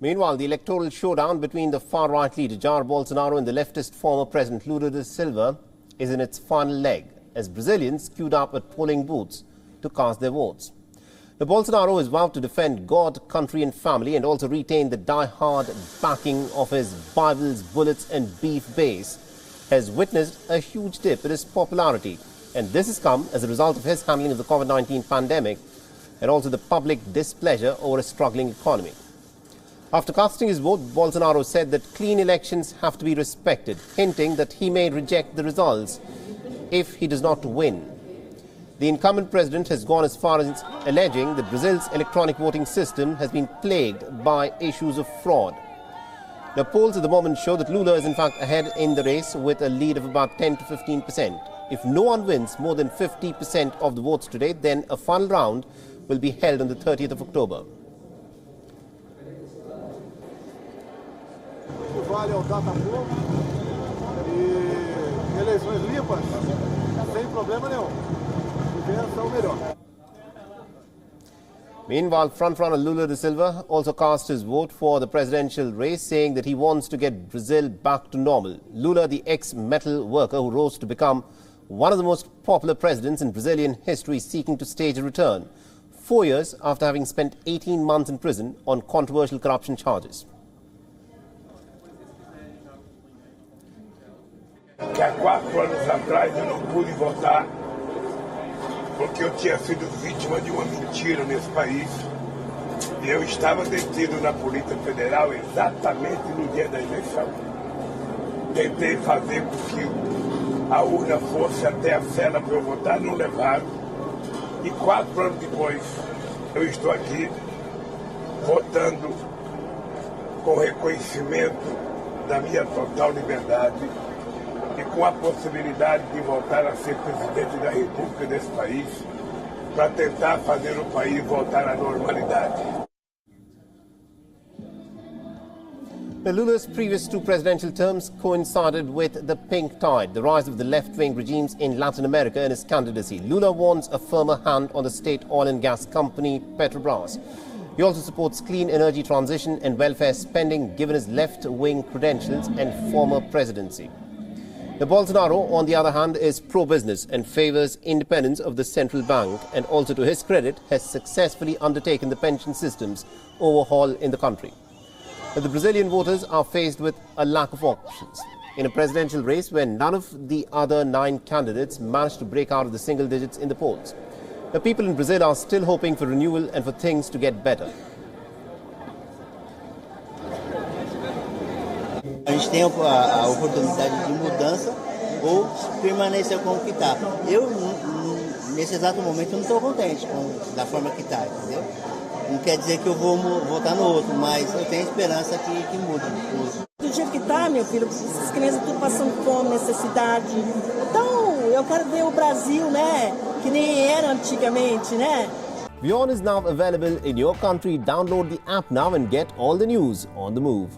Meanwhile, the electoral showdown between the far-right leader Jair Bolsonaro and the leftist former President Lula da Silva is in its final leg, as Brazilians queued up at polling booths to cast their votes. Now, Bolsonaro has vowed to defend God, country and family and also retain the die-hard backing of his Bibles, bullets and beef base, has witnessed a huge dip in his popularity. And this has come as a result of his handling of the COVID-19 pandemic and also the public displeasure over a struggling economy. After casting his vote, Bolsonaro said that clean elections have to be respected, hinting that he may reject the results if he does not win. The incumbent president has gone as far as alleging that Brazil's electronic voting system has been plagued by issues of fraud. The polls at the moment show that Lula is in fact ahead in the race with a lead of about 10 to 15%. If no one wins more than 50% of the votes today, then a final round will be held on the 30th of October. Vale ao Datafogo e eleições limpas, sem problema nenhum. Vença o melhor. Meanwhile, frontrunner Lula da Silva also cast his vote for the presidential race, saying that he wants to get Brazil back to normal. Lula, the ex-metal worker who rose to become one of the most popular presidents in Brazilian history, seeking to stage a return, 4 years after having spent 18 months in prison on controversial corruption charges. Que há 4 anos atrás eu não pude votar porque eu tinha sido vítima de uma mentira nesse país e eu estava detido na Polícia Federal exatamente no dia da eleição. Tentei fazer com que a urna fosse até a cela para eu votar, não levaram. E 4 anos depois eu estou aqui votando com reconhecimento da minha total liberdade e com a possibilidade de voltar a ser presidente da República desse país para tentar fazer o país voltar à normalidade. Lula's previous 2 presidential terms coincided with the pink tide, the rise of the left-wing regimes in Latin America and his candidacy. Lula wants a firmer hand on the state oil and gas company Petrobras. He also supports clean energy transition and welfare spending given his left-wing credentials and former presidency. The Bolsonaro, on the other hand, is pro-business and favours independence of the central bank and also, to his credit, has successfully undertaken the pension system's overhaul in the country. But the Brazilian voters are faced with a lack of options in a presidential race where none of the other 9 candidates managed to break out of the single digits in the polls. The people in Brazil are still hoping for renewal and for things to get better. A gente tem a oportunidade de mudança ou permanecer como que está. Eu, nesse exato momento, eu não estou contente da forma que está, entendeu? Não quer dizer que eu vou votar no outro, mas eu tenho esperança que mude. Do jeito que está, meu filho, essas crianças tudo passando fome, necessidade. Então, eu quero ver o Brasil, né? Que nem era antigamente, né? WION is now available in your country. Download the app now and get all the news on the move.